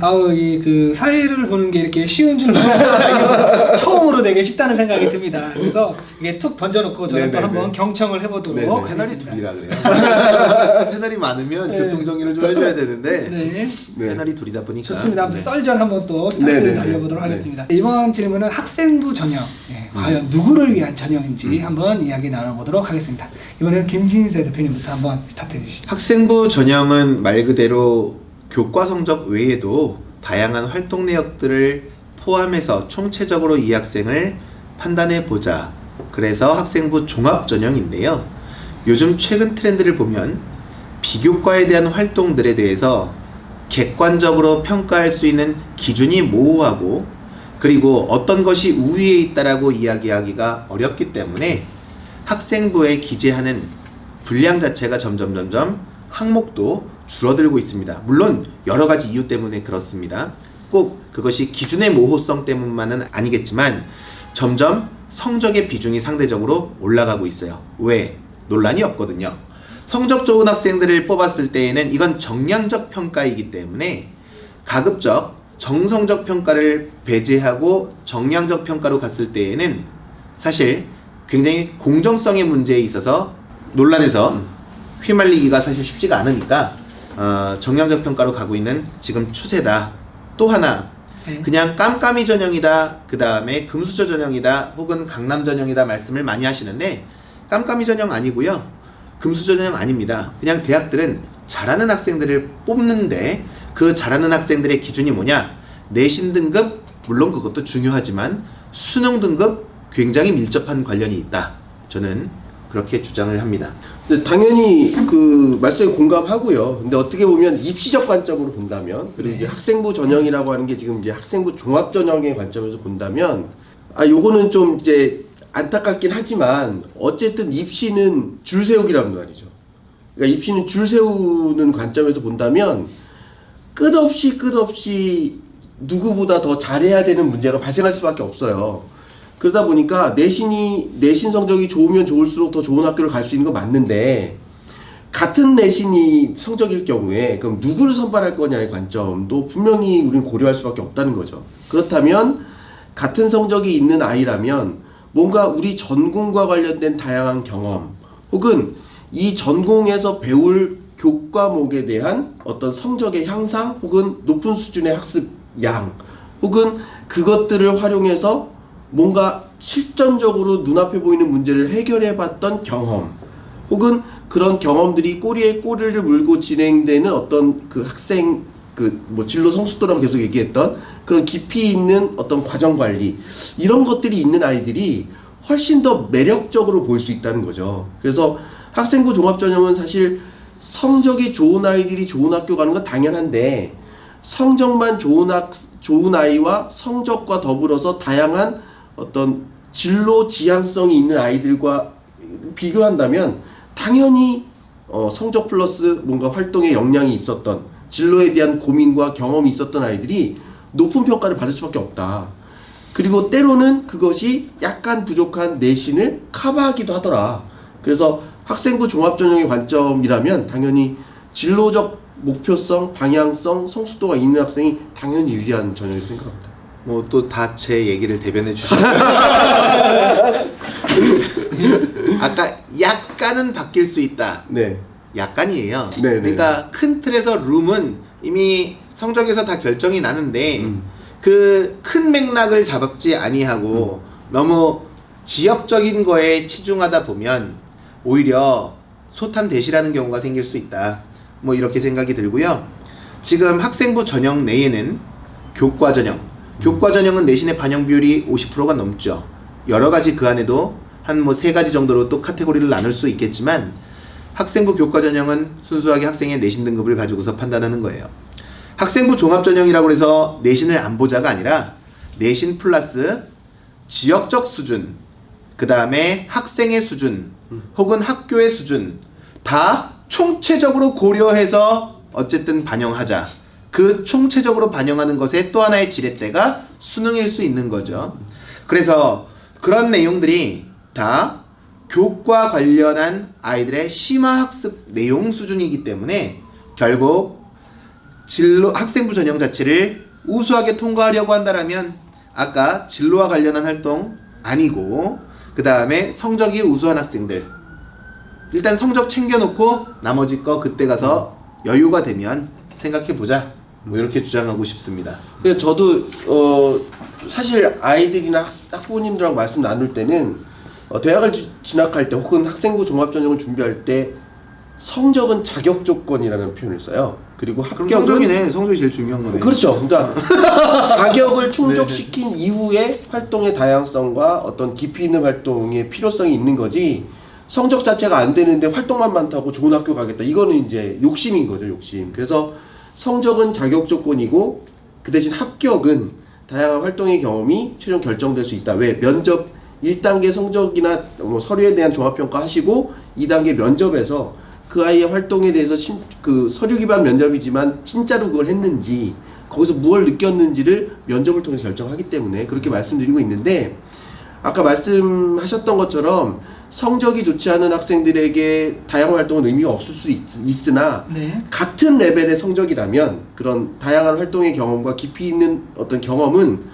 그 사회를 보는 게 이렇게 쉬운 줄 몰랐어요. 처음으로 되게 쉽다는 생각이 듭니다. 그래서 이게 툭 던져놓고 저는 또 한번 경청을 해보도록 페널이 하겠습니다. 둘이라 그래요. 페널이 많으면 네. 교통 정리를 좀 해줘야 되는데 네. 페널이 둘이다 보니까 좋습니다. 아무튼 썰전 한번 또 네, 스타트 네, 달려보도록 네. 하겠습니다. 이번 질문은 학생부 전형, 과연 누구를 위한 전형인지 한번 이야기 나눠보도록 하겠습니다. 이번에는 김진세 대표님부터 한번 스타트해 주시죠. 학생부 전형은 말 그대로 교과 성적 외에도 다양한 활동 내역들을 포함해서 총체적으로 이 학생을 판단해 보자. 그래서 학생부 종합 전형인데요. 요즘 최근 트렌드를 보면 비교과에 대한 활동들에 대해서 객관적으로 평가할 수 있는 기준이 모호하고 그리고 어떤 것이 우위에 있다라고 이야기하기가 어렵기 때문에 학생부에 기재하는 분량 자체가 점점 항목도 줄어들고 있습니다. 물론 여러 가지 이유 때문에 그렇습니다. 꼭 그것이 기준의 모호성 때문만은 아니겠지만 점점 성적의 비중이 상대적으로 올라가고 있어요. 왜? 논란이 없거든요. 성적 좋은 학생들을 뽑았을 때에는 이건 정량적 평가이기 때문에 가급적 정성적 평가를 배제하고 정량적 평가로 갔을 때에는 사실 굉장히 공정성의 문제에 있어서 논란에서 휘말리기가 사실 쉽지가 않으니까 정량적 평가로 가고 있는 지금 추세다. 또 하나 그냥 깜깜이 전형이다, 그 다음에 금수저 전형이다, 혹은 강남 전형이다 말씀을 많이 하시는데 깜깜이 전형 아니고요, 금수저 전형 아닙니다. 그냥 대학들은 잘하는 학생들을 뽑는데 그 잘하는 학생들의 기준이 뭐냐? 내신 등급, 물론 그것도 중요하지만 수능 등급 굉장히 밀접한 관련이 있다. 저는 그렇게 주장을 합니다. 근데 당연히 그 말씀에 공감하고요. 근데 어떻게 보면 입시적 관점으로 본다면, 그리고 이제 학생부 전형이라고 하는 게 지금 이제 학생부 종합 전형의 관점에서 본다면, 요거는 좀 이제 안타깝긴 하지만 어쨌든 입시는 줄 세우기란 말이죠. 그러니까 입시는 줄 세우는 관점에서 본다면 끝없이 누구보다 더 잘해야 되는 문제가 발생할 수밖에 없어요. 그러다 보니까 내신 성적이 좋으면 좋을수록 더 좋은 학교를 갈 수 있는 건 맞는데, 같은 내신이 성적일 경우에 그럼 누구를 선발할 거냐의 관점도 분명히 우리는 고려할 수밖에 없다는 거죠. 그렇다면 같은 성적이 있는 아이라면 뭔가 우리 전공과 관련된 다양한 경험, 혹은 이 전공에서 배울 교과목에 대한 어떤 성적의 향상, 혹은 높은 수준의 학습 양, 혹은 그것들을 활용해서 뭔가 실전적으로 눈앞에 보이는 문제를 해결해 봤던 경험, 혹은 그런 경험들이 꼬리에 꼬리를 물고 진행되는 어떤 그 학생 진로 성숙도라고 계속 얘기했던 그런 깊이 있는 어떤 과정 관리, 이런 것들이 있는 아이들이 훨씬 더 매력적으로 보일 수 있다는 거죠. 그래서 학생부 종합전형은 사실 성적이 좋은 아이들이 좋은 학교 가는 건 당연한데, 성적만 좋은 아이와 성적과 더불어서 다양한 어떤 진로 지향성이 있는 아이들과 비교한다면 당연히 성적 플러스 뭔가 활동에 역량이 있었던, 진로에 대한 고민과 경험이 있었던 아이들이 높은 평가를 받을 수밖에 없다. 그리고 때로는 그것이 약간 부족한 내신을 커버하기도 하더라. 그래서 학생부 종합전형의 관점이라면 당연히 진로적 목표성, 방향성, 성숙도가 있는 학생이 당연히 유리한 전형이라고 생각합니다. 뭐 또 다 제 얘기를 대변해 주셨어요. 아까 약간은 바뀔 수 있다. 네. 약간이에요. 네, 그러니까 큰 틀에서 룸은 이미 성적에서 다 결정이 나는데 그 큰 맥락을 잡지 아니하고 너무 지역적인 거에 치중하다 보면 오히려 소탐대실하는 경우가 생길 수 있다. 뭐 이렇게 생각이 들고요. 지금 학생부 전형 내에는 교과 전형은 내신의 반영 비율이 50%가 넘죠. 여러 가지 그 안에도 한 뭐 3가지 정도로 또 카테고리를 나눌 수 있겠지만, 학생부 교과 전형은 순수하게 학생의 내신 등급을 가지고서 판단하는 거예요. 학생부 종합 전형이라고 해서 내신을 안 보자가 아니라 내신 플러스 지역적 수준, 그 다음에 학생의 수준, 혹은 학교의 수준 다 총체적으로 고려해서 어쨌든 반영하자. 그 총체적으로 반영하는 것의 또 하나의 지렛대가 수능일 수 있는 거죠. 그래서 그런 내용들이 다 교과 관련한 아이들의 심화학습 내용 수준이기 때문에 결국 학생부 전형 자체를 우수하게 통과하려고 한다라면 아까 진로와 관련한 활동 아니고 그 다음에 성적이 우수한 학생들 일단 성적 챙겨놓고 나머지 거 그때 가서 여유가 되면 생각해보자 뭐 이렇게 주장하고 싶습니다. 그래서 저도 사실 아이들이나 학부모님들하고 말씀 나눌 때는 대학을 진학할 때 혹은 학생부 종합전형을 준비할 때 성적은 자격 조건이라는 표현을 써요. 그리고 그럼 합격은 성적이네. 성적이 제일 중요한 거네. 그렇죠. 그러니까 자격을 충족시킨 이후에 활동의 다양성과 어떤 깊이 있는 활동의 필요성이 있는 거지. 성적 자체가 안 되는데 활동만 많다고 좋은 학교 가겠다. 이거는 이제 욕심인 거죠, 욕심. 그래서 성적은 자격 조건이고 그 대신 합격은 다양한 활동의 경험이 최종 결정될 수 있다. 왜? 면접 1단계 성적이나 뭐 서류에 대한 종합평가 하시고 2단계 면접에서 그 아이의 활동에 대해서 그 서류 기반 면접이지만 진짜로 그걸 했는지 거기서 무엇을 느꼈는지를 면접을 통해서 결정하기 때문에 그렇게 말씀드리고 있는데 아까 말씀하셨던 것처럼 성적이 좋지 않은 학생들에게 다양한 활동은 의미가 없을 수 있으나 네. 같은 레벨의 성적이라면 그런 다양한 활동의 경험과 깊이 있는 어떤 경험은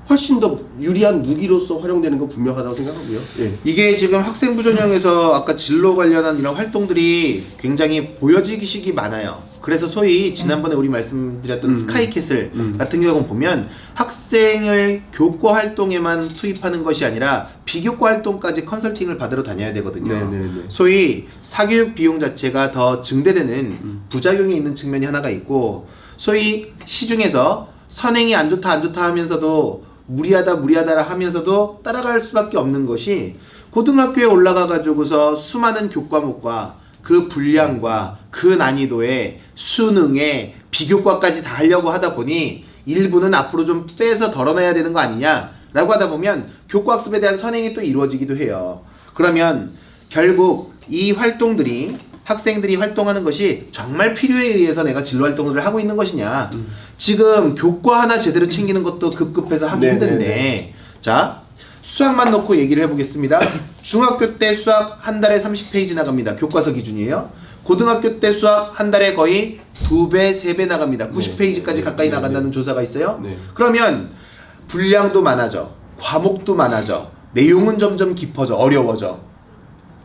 훨씬 더 유리한 무기로서 활용되는 건 분명하다고 생각하고요. 예. 이게 지금 학생부 전형에서 아까 진로 관련한 이런 활동들이 굉장히 보여지기 많아요. 그래서 소위 지난번에 우리 말씀드렸던 스카이캐슬 같은 경우 보면 학생을 교과 활동에만 투입하는 것이 아니라 비교과 활동까지 컨설팅을 받으러 다녀야 되거든요. 네네네. 소위 사교육 비용 자체가 더 증대되는 부작용이 있는 측면이 하나가 있고 소위 시중에서 선행이 안 좋다 하면서도 무리하다 하면서도 따라갈 수밖에 없는 것이 고등학교에 올라가 가지고서 수많은 교과목과 그 분량과 그 난이도에 수능에 비교과까지 다 하려고 하다 보니 일부는 앞으로 좀 빼서 덜어내야 되는 거 아니냐라고 하다 보면 교과학습에 대한 선행이 또 이루어지기도 해요. 그러면 결국 이 활동들이 학생들이 활동하는 것이 정말 필요에 의해서 내가 진로 활동을 하고 있는 것이냐. 지금 교과 하나 제대로 챙기는 것도 급급해서 하기 힘든데 자 수학만 놓고 얘기를 해보겠습니다. 중학교 때 수학 한 달에 30페이지 나갑니다. 교과서 기준이에요. 고등학교 때 수학 한 달에 거의 2배, 3배 나갑니다. 90페이지까지 가까이 나간다는 조사가 있어요. 그러면 분량도 많아져. 과목도 많아져. 내용은 점점 깊어져. 어려워져.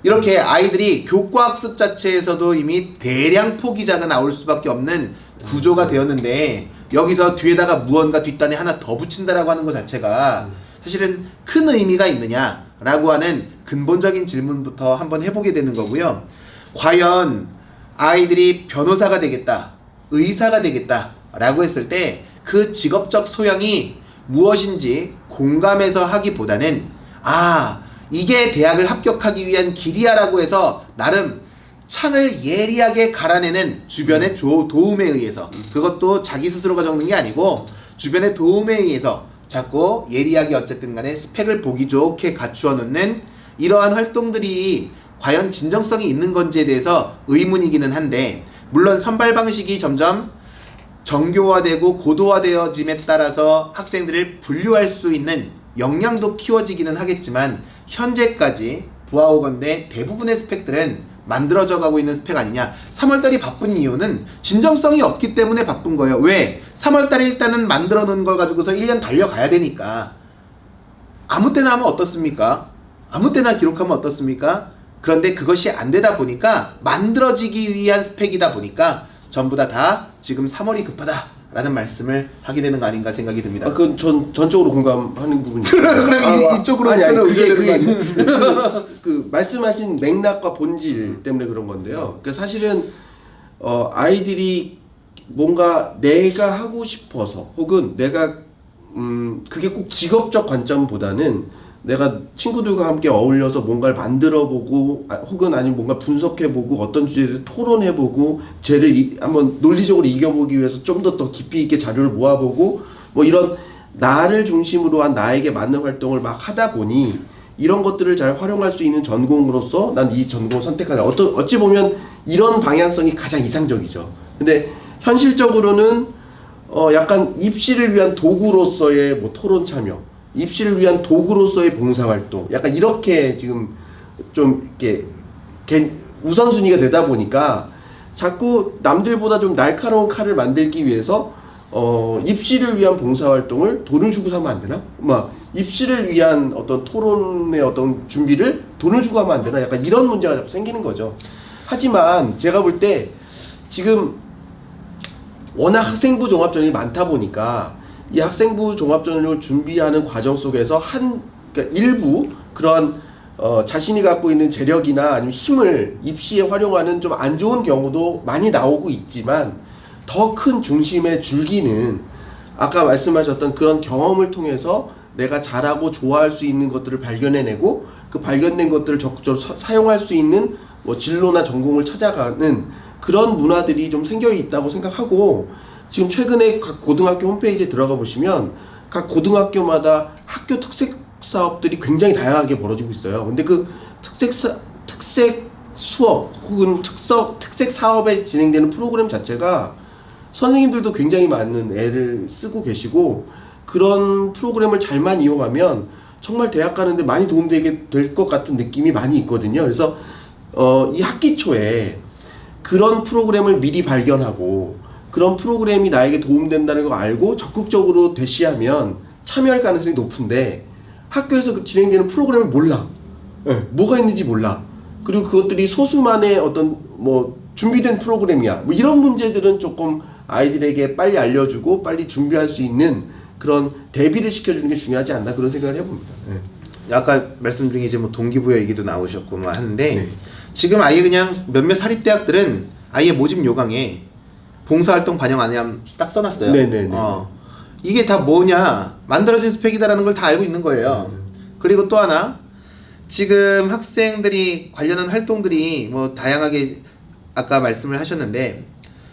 이렇게 아이들이 교과학습 자체에서도 이미 대량 포기자가 나올 수밖에 없는 구조가 되었는데 여기서 뒤에다가 무언가 뒷단에 하나 더 붙인다라고 하는 것 자체가 사실은 큰 의미가 있느냐라고 하는 근본적인 질문부터 한번 해보게 되는 거고요. 과연 아이들이 변호사가 되겠다, 의사가 되겠다 라고 했을 때 그 직업적 소양이 무엇인지 공감해서 하기보다는 이게 대학을 합격하기 위한 길이야 라고 해서 나름 창을 예리하게 갈아내는 주변의 도움에 의해서 그것도 자기 스스로가 적는 게 아니고 주변의 도움에 의해서 자꾸 예리하게 어쨌든 간에 스펙을 보기 좋게 갖추어 놓는 이러한 활동들이 과연 진정성이 있는 건지에 대해서 의문이기는 한데 물론 선발 방식이 점점 정교화되고 고도화되어짐에 따라서 학생들을 분류할 수 있는 역량도 키워지기는 하겠지만 현재까지 보아오건대 대부분의 스펙들은 만들어져 가고 있는 스펙 아니냐. 3월달이 바쁜 이유는 진정성이 없기 때문에 바쁜 거예요. 왜? 3월달에 일단은 만들어 놓은 걸 가지고서 1년 달려가야 되니까. 아무 때나 하면 어떻습니까? 아무 때나 기록하면 어떻습니까? 그런데 그것이 안 되다 보니까 만들어지기 위한 스펙이다 보니까 전부 다 지금 3월이 급하다 라는 말씀을 하게 되는 거 아닌가 생각이 듭니다. 그건 전적으로 공감하는 부분이에요. 그럼 이쪽으로 그 말씀하신 맥락과 본질 때문에 그런 건데요. 그러니까 사실은 아이들이 뭔가 내가 하고 싶어서 혹은 내가 그게 꼭 직업적 관점보다는 내가 친구들과 함께 어울려서 뭔가를 만들어보고 혹은 아니면 뭔가 분석해보고 어떤 주제를 토론해보고 쟤를 한번 논리적으로 이겨보기 위해서 좀 더 깊이 있게 자료를 모아보고 뭐 이런 나를 중심으로 한 나에게 맞는 활동을 막 하다 보니 이런 것들을 잘 활용할 수 있는 전공으로서 난 이 전공을 선택하자. 어찌 보면 이런 방향성이 가장 이상적이죠. 근데 현실적으로는 약간 입시를 위한 도구로서의 뭐 토론 참여, 입시를 위한 도구로서의 봉사활동, 약간 이렇게 지금 좀 이렇게 우선순위가 되다 보니까 자꾸 남들보다 좀 날카로운 칼을 만들기 위해서 입시를 위한 봉사활동을 돈을 주고 사면 안 되나? 막 입시를 위한 어떤 토론의 어떤 준비를 돈을 주고 하면 안 되나? 약간 이런 문제가 자꾸 생기는 거죠. 하지만 제가 볼 때 지금 워낙 학생부 종합전형이 많다 보니까 이 학생부 종합전형을 준비하는 과정 속에서 그러니까 일부 그런 자신이 갖고 있는 재력이나 아니면 힘을 입시에 활용하는 좀 안 좋은 경우도 많이 나오고 있지만 더 큰 중심의 줄기는 아까 말씀하셨던 그런 경험을 통해서 내가 잘하고 좋아할 수 있는 것들을 발견해내고 그 발견된 것들을 적극적으로 사용할 수 있는 뭐 진로나 전공을 찾아가는 그런 문화들이 좀 생겨 있다고 생각하고 지금 최근에 각 고등학교 홈페이지에 들어가 보시면 각 고등학교마다 학교 특색 사업들이 굉장히 다양하게 벌어지고 있어요. 근데 그 특색 수업 혹은 특색 사업에 진행되는 프로그램 자체가 선생님들도 굉장히 많은 애를 쓰고 계시고 그런 프로그램을 잘만 이용하면 정말 대학 가는데 많이 도움되게 될 것 같은 느낌이 많이 있거든요. 그래서 이 학기 초에 그런 프로그램을 미리 발견하고 그런 프로그램이 나에게 도움된다는 걸 알고 적극적으로 대시하면 참여할 가능성이 높은데 학교에서 진행되는 프로그램을 몰라. 뭐가 있는지 몰라. 그리고 그것들이 소수만의 어떤 뭐 준비된 프로그램이야. 뭐 이런 문제들은 조금 아이들에게 빨리 알려주고 빨리 준비할 수 있는 그런 대비를 시켜주는 게 중요하지 않나 그런 생각을 해봅니다. 아까 말씀 중에 이제 뭐 동기부여 얘기도 나오셨고 뭐 하는데 네. 지금 아예 그냥 몇몇 사립대학들은 아예 모집 요강에 봉사활동 반영 안 하면 딱 써놨어요. 네네네. 이게 다 뭐냐 만들어진 스펙이다라는 걸 다 알고 있는 거예요. 그리고 또 하나 지금 학생들이 관련한 활동들이 뭐 다양하게 아까 말씀을 하셨는데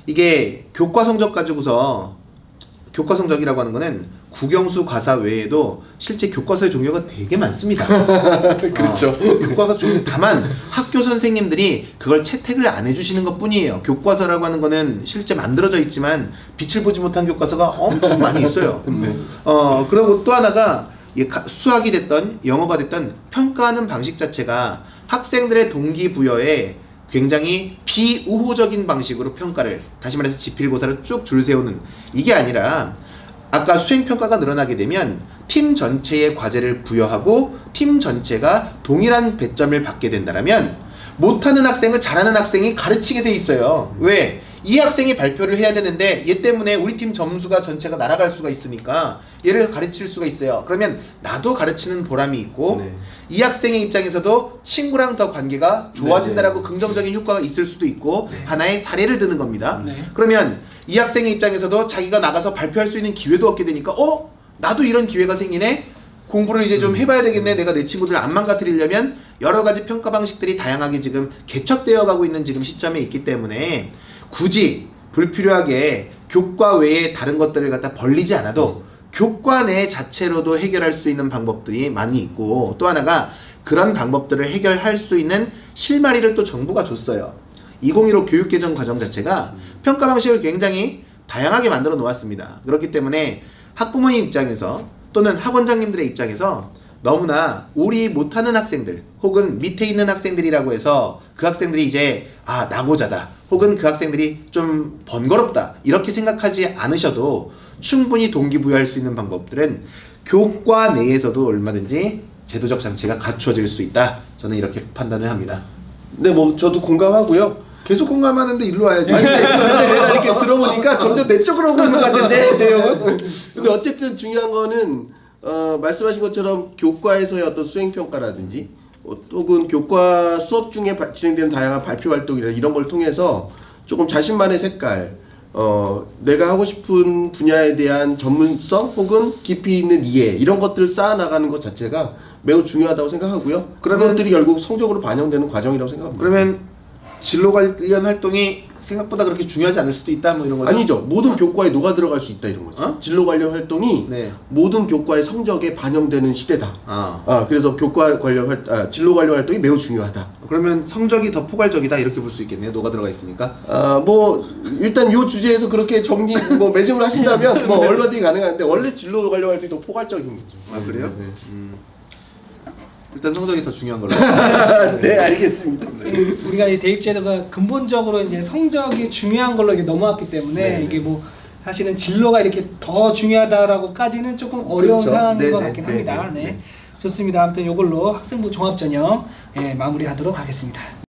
이게 교과 성적 가지고서 교과 성적이라고 하는 거는 국영수 과사 외에도 실제 교과서의 종류가 되게 많습니다. 그렇죠. 교과서 종류 다만 학교 선생님들이 그걸 채택을 안 해주시는 것 뿐이에요. 교과서라고 하는 거는 실제 만들어져 있지만 빛을 보지 못한 교과서가 엄청 많이 있어요. 네. 그리고 또 하나가 수학이 됐던 영어가 됐던 평가하는 방식 자체가 학생들의 동기부여에 굉장히 비우호적인 방식으로 평가를 다시 말해서 지필고사를 쭉 줄 세우는 이게 아니라 아까 수행평가가 늘어나게 되면 팀 전체의 과제를 부여하고 팀 전체가 동일한 배점을 받게 된다면 못하는 학생을 잘하는 학생이 가르치게 돼 있어요. 왜? 이 학생이 발표를 해야 되는데 얘 때문에 우리 팀 점수가 전체가 날아갈 수가 있으니까 얘를 가르칠 수가 있어요. 그러면 나도 가르치는 보람이 있고 네. 이 학생의 입장에서도 친구랑 더 관계가 좋아진다라고 네. 긍정적인 효과가 있을 수도 있고 하나의 사례를 드는 겁니다. 네. 그러면 이 학생의 입장에서도 자기가 나가서 발표할 수 있는 기회도 얻게 되니까 나도 이런 기회가 생기네? 공부를 이제 좀 해봐야 되겠네. 내가 내 친구들을 안 망가뜨리려면 여러 가지 평가 방식들이 다양하게 지금 개척되어 가고 있는 지금 시점에 있기 때문에 굳이 불필요하게 교과 외에 다른 것들을 갖다 벌리지 않아도 교과 내 자체로도 해결할 수 있는 방법들이 많이 있고 또 하나가 그런 방법들을 해결할 수 있는 실마리를 또 정부가 줬어요. 2015 교육개정 과정 자체가 평가 방식을 굉장히 다양하게 만들어 놓았습니다. 그렇기 때문에 학부모님 입장에서 또는 학원장님들의 입장에서 너무나 우리 못하는 학생들 혹은 밑에 있는 학생들이라고 해서 그 학생들이 이제 나고자다 혹은 그 학생들이 좀 번거롭다 이렇게 생각하지 않으셔도 충분히 동기부여할 수 있는 방법들은 교과 내에서도 얼마든지 제도적 장치가 갖추어질 수 있다. 저는 이렇게 판단을 합니다. 네, 뭐 저도 공감하고요. 계속 공감하는데 일로 와야지. 아니, 근데 내가 이렇게 들어보니까 점점 내 쪽으로 오고 있는 것 같은데 내용은. 근데 어쨌든 중요한 거는 말씀하신 것처럼 교과에서의 어떤 수행평가라든지 혹은 교과 수업 중에 진행되는 다양한 발표 활동이나 이런 걸 통해서 조금 자신만의 색깔 내가 하고 싶은 분야에 대한 전문성 혹은 깊이 있는 이해 이런 것들을 쌓아나가는 것 자체가 매우 중요하다고 생각하고요. 그것들이 결국 성적으로 반영되는 과정이라고 생각합니다. 그러면 진로 관련 활동이 생각보다 그렇게 중요하지 않을 수도 있다 뭐 이런 거죠? 아니죠. 모든 교과에 녹아 들어갈 수 있다 이런 거죠. 진로 관련 활동이 네. 모든 교과의 성적에 반영되는 시대다. 그래서 교과 관련 진로 관련 활동이 매우 중요하다. 그러면 성적이 더 포괄적이다 이렇게 볼 수 있겠네요. 녹아 들어가 있으니까. 뭐 일단 요 주제에서 그렇게 정리 매점을 하신다면 뭐 얼마든지 가능한데 원래 진로 관련 활동이 더 포괄적인 거죠. 그래요? 네. 일단 성적이 더 중요한 걸로. 네, 알겠습니다. 우리가 이 대입제도가 근본적으로 이제 성적이 중요한 걸로 이게 넘어왔기 때문에 네. 이게 뭐 사실은 진로가 이렇게 더 중요하다라고까지는 조금 어려운 그렇죠. 상황인 것 네네. 같긴 합니다. 네네. 네. 네. 좋습니다. 아무튼 이걸로 학생부 종합전형 마무리하도록 하겠습니다.